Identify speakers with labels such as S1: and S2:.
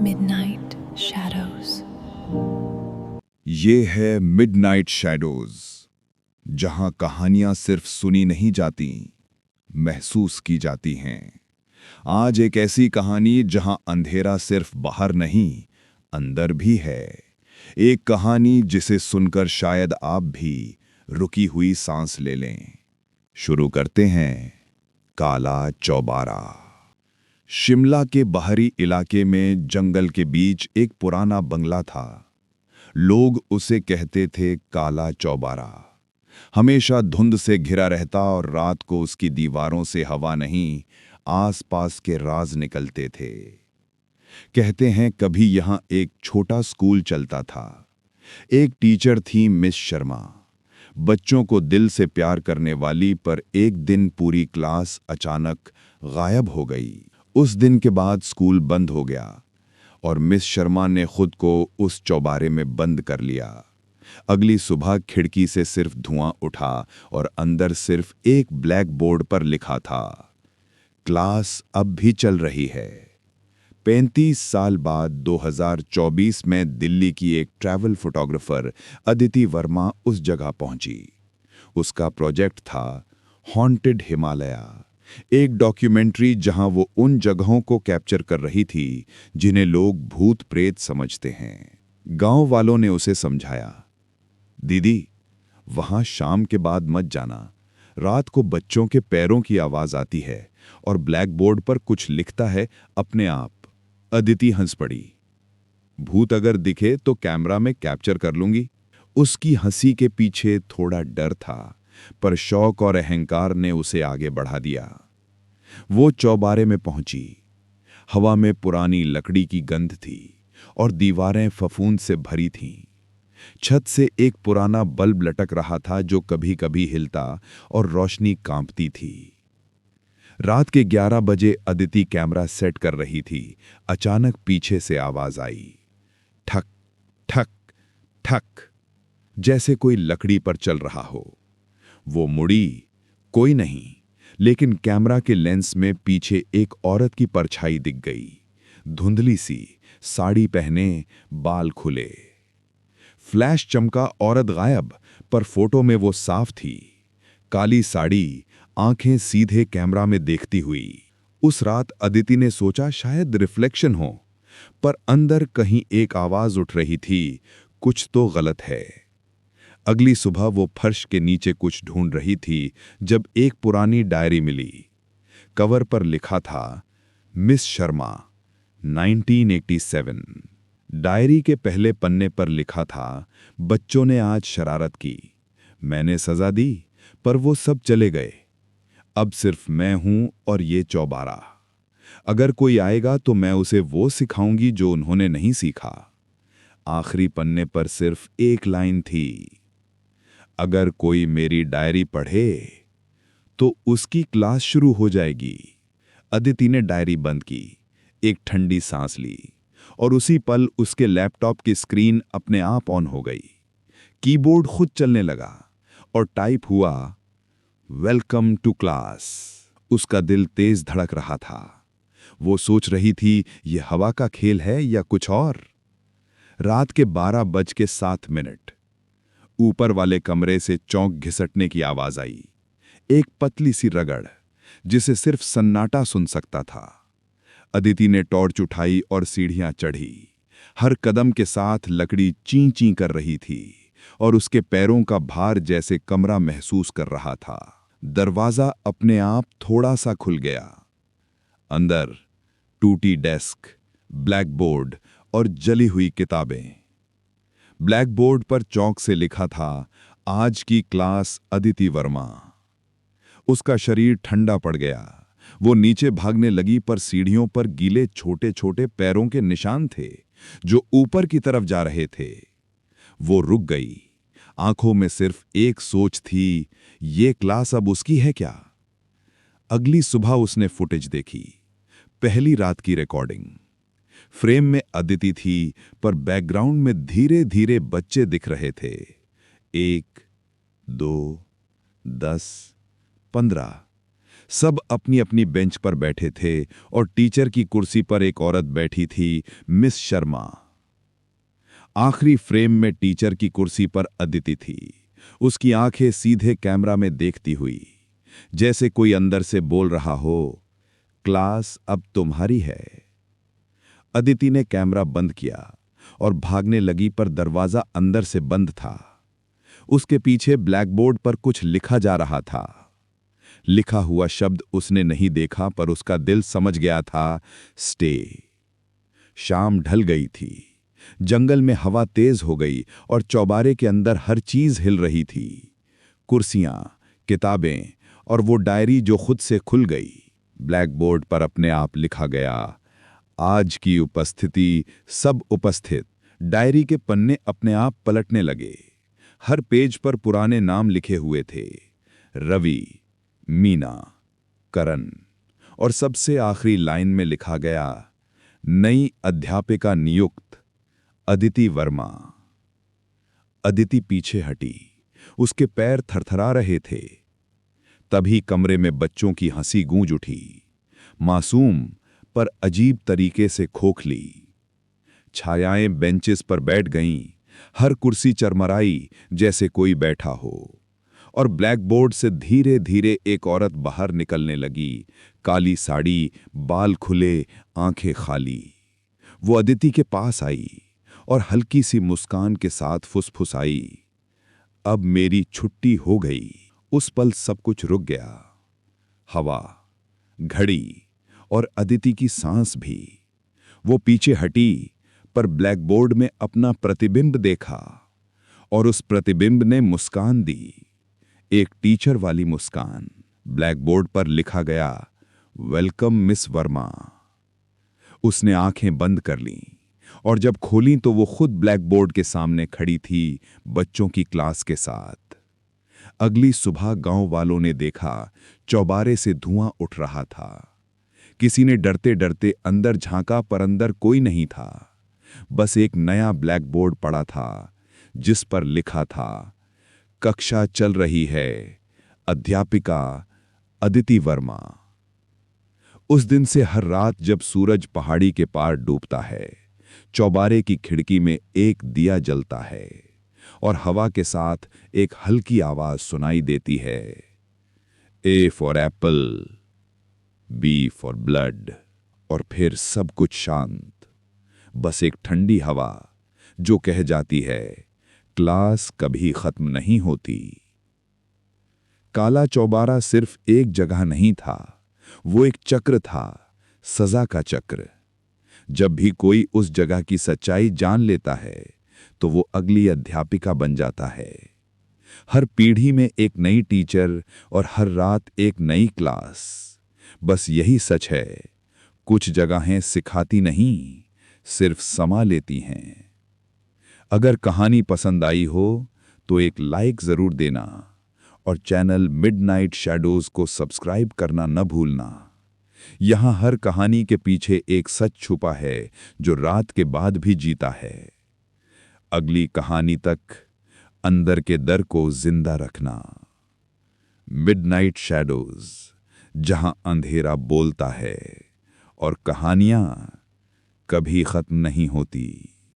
S1: Midnight Shadows.
S2: ये है midnight shadows, जहां कहानियां सिर्फ सुनी नहीं जाती, महसूस की जाती हैं। आज एक ऐसी कहानी जहां अंधेरा सिर्फ बाहर नहीं, अंदर भी है। एक कहानी जिसे सुनकर शायद आप भी रुकी हुई सांस ले लें। शुरू करते हैं। काला चौबारा। शिमला के बाहरी इलाके में जंगल के बीच एक पुराना बंगला था। लोग उसे कहते थे काला चौबारा। हमेशा धुंध से घिरा रहता और रात को उसकी दीवारों से हवा नहीं, आसपास के राज निकलते थे। कहते हैं कभी यहां एक छोटा स्कूल चलता था। एक टीचर थी मिस शर्मा, बच्चों को दिल से प्यार करने वाली, पर एक दिन पूरी क्लास अचानक गायब हो गई। उस दिन के बाद स्कूल बंद हो गया और मिस शर्मा ने खुद को उस चौबारे में बंद कर लिया। अगली सुबह खिड़की से सिर्फ धुआं उठा और अंदर सिर्फ एक ब्लैक बोर्ड पर लिखा था, क्लास अब भी चल रही है। 35 साल बाद 2024 में दिल्ली की एक ट्रैवल फोटोग्राफर अदिति वर्मा उस जगह पहुंची। उसका प्रोजेक्ट था हॉन्टेड हिमालया, एक डॉक्यूमेंट्री जहां वो उन जगहों को कैप्चर कर रही थी जिन्हें लोग भूत प्रेत समझते हैं। गांव वालों ने उसे समझाया, दीदी, वहां शाम के बाद मत जाना, रात को बच्चों के पैरों की आवाज आती है और ब्लैक बोर्ड पर कुछ लिखता है अपने आप। अदिति हंस पड़ी। भूत अगर दिखे तो कैमरा में कैप्चर कर लूंगी। उसकी हंसी के पीछे थोड़ा डर था, पर शौक और अहंकार ने उसे आगे बढ़ा दिया। वो चौबारे में पहुंची। हवा में पुरानी लकड़ी की गंध थी और दीवारें फफूंद से भरी थीं। छत से एक पुराना बल्ब लटक रहा था जो कभी-कभी हिलता और रोशनी कांपती थी। रात के 11 बजे अदिति कैमरा सेट कर रही थी। अचानक पीछे से आवाज आई, ठक ठक ठक, जैसे कोई लकड़ी पर चल रहा हो। वो मुड़ी, कोई नहीं, लेकिन कैमरा के लेंस में पीछे एक औरत की परछाई दिख गई। धुंधली सी, साड़ी पहने, बाल खुले। फ्लैश चमका, औरत गायब, पर फोटो में वो साफ थी। काली साड़ी, आंखें सीधे कैमरा में देखती हुई। उस रात अदिति ने सोचा शायद रिफ्लेक्शन हो, पर अंदर कहीं एक आवाज उठ रही थी, कुछ तो गलत है। अगली सुबह वो फर्श के नीचे कुछ ढूंढ रही थी जब एक पुरानी डायरी मिली। कवर पर लिखा था, मिस शर्मा 1987। डायरी के पहले पन्ने पर लिखा था, बच्चों ने आज शरारत की, मैंने सजा दी, पर वो सब चले गए। अब सिर्फ मैं हूं और ये चौबारा। अगर कोई आएगा तो मैं उसे वो सिखाऊंगी जो उन्होंने नहीं सीखा। आखिरी पन्ने पर सिर्फ एक लाइन थी, अगर कोई मेरी डायरी पढ़े तो उसकी क्लास शुरू हो जाएगी। अदिति ने डायरी बंद की, एक ठंडी सांस ली, और उसी पल उसके लैपटॉप की स्क्रीन अपने आप ऑन हो गई। कीबोर्ड खुद चलने लगा और टाइप हुआ, वेलकम टू क्लास। उसका दिल तेज धड़क रहा था। वो सोच रही थी, यह हवा का खेल है या कुछ और। रात के 12:07। ऊपर वाले कमरे से चौंक घिसटने की आवाज आई। एक पतली सी रगड़, जिसे सिर्फ सन्नाटा सुन सकता था। अदिति ने टॉर्च उठाई और सीढ़ियां चढ़ी। हर कदम के साथ लकड़ी ची ची कर रही थी और उसके पैरों का भार जैसे कमरा महसूस कर रहा था। दरवाजा अपने आप थोड़ा सा खुल गया। अंदर टूटी डेस्क, ब्लैक बोर्ड और जली हुई किताबें। ब्लैक बोर्ड पर चौक से लिखा था, आज की क्लास अदिति वर्मा। उसका शरीर ठंडा पड़ गया। वो नीचे भागने लगी, पर सीढ़ियों पर गीले छोटे छोटे पैरों के निशान थे जो ऊपर की तरफ जा रहे थे। वो रुक गई। आंखों में सिर्फ एक सोच थी, ये क्लास अब उसकी है क्या? अगली सुबह उसने फुटेज देखी, पहली रात की रिकॉर्डिंग। फ्रेम में अदिति थी, पर बैकग्राउंड में धीरे धीरे बच्चे दिख रहे थे। 1, 2, 10, 15। सब अपनी अपनी बेंच पर बैठे थे और टीचर की कुर्सी पर एक औरत बैठी थी, मिस शर्मा। आखिरी फ्रेम में टीचर की कुर्सी पर अदिति थी, उसकी आंखें सीधे कैमरा में देखती हुई, जैसे कोई अंदर से बोल रहा हो, क्लास अब तुम्हारी है। अदिति ने कैमरा बंद किया और भागने लगी, पर दरवाजा अंदर से बंद था। उसके पीछे ब्लैकबोर्ड पर कुछ लिखा जा रहा था। लिखा हुआ शब्द उसने नहीं देखा, पर उसका दिल समझ गया था, स्टे। शाम ढल गई थी, जंगल में हवा तेज हो गई और चौबारे के अंदर हर चीज हिल रही थी। कुर्सियां, किताबें और वो डायरी जो खुद से खुल गई। ब्लैकबोर्ड पर अपने आप लिखा गया, आज की उपस्थिति सब उपस्थित। डायरी के पन्ने अपने आप पलटने लगे। हर पेज पर पुराने नाम लिखे हुए थे, रवि, मीना, करण, और सबसे आखिरी लाइन में लिखा गया, नई अध्यापिका नियुक्त, अदिति वर्मा। अदिति पीछे हटी, उसके पैर थरथरा रहे थे। तभी कमरे में बच्चों की हंसी गूंज उठी, मासूम पर अजीब तरीके से खोखली। छायाएं बेंचेस पर बैठ गईं, हर कुर्सी चरमराई जैसे कोई बैठा हो। और ब्लैकबोर्ड से धीरे धीरे एक औरत बाहर निकलने लगी, काली साड़ी, बाल खुले, आंखें खाली। वो अदिति के पास आई और हल्की सी मुस्कान के साथ फुसफुसाई, अब मेरी छुट्टी हो गई। उस पल सब कुछ रुक गया, हवा, घड़ी और अदिति की सांस भी। वो पीछे हटी, पर ब्लैकबोर्ड में अपना प्रतिबिंब देखा, और उस प्रतिबिंब ने मुस्कान दी, एक टीचर वाली मुस्कान। ब्लैकबोर्ड पर लिखा गया, वेलकम मिस वर्मा। उसने आंखें बंद कर लीं, और जब खोलीं तो वो खुद ब्लैकबोर्ड के सामने खड़ी थी, बच्चों की क्लास के साथ। अगली सुबह गांव वालों ने देखा, चौबारे से धुआं उठ रहा था। किसी ने डरते डरते अंदर झांका, पर अंदर कोई नहीं था। बस एक नया ब्लैकबोर्ड पड़ा था, जिस पर लिखा था, कक्षा चल रही है, अध्यापिका अदिति वर्मा। उस दिन से हर रात जब सूरज पहाड़ी के पार डूबता है, चौबारे की खिड़की में एक दिया जलता है, और हवा के साथ एक हल्की आवाज सुनाई देती है, A for apple, B for blood. और फिर सब कुछ शांत, बस एक ठंडी हवा जो कह जाती है, क्लास कभी खत्म नहीं होती। काला चौबारा सिर्फ एक जगह नहीं था, वो एक चक्र था, सजा का चक्र। जब भी कोई उस जगह की सच्चाई जान लेता है, तो वो अगली अध्यापिका बन जाता है। हर पीढ़ी में एक नई टीचर और हर रात एक नई क्लास। बस यही सच है, कुछ जगहें सिखाती नहीं, सिर्फ समा लेती हैं। अगर कहानी पसंद आई हो तो एक लाइक जरूर देना, और चैनल मिडनाइट शैडोज को सब्सक्राइब करना न भूलना। यहाँ हर कहानी के पीछे एक सच छुपा है, जो रात के बाद भी जीता है। अगली कहानी तक अंदर के डर को जिंदा रखना। मिडनाइट शैडोज, जहां अंधेरा बोलता है और कहानियां कभी खत्म नहीं होती।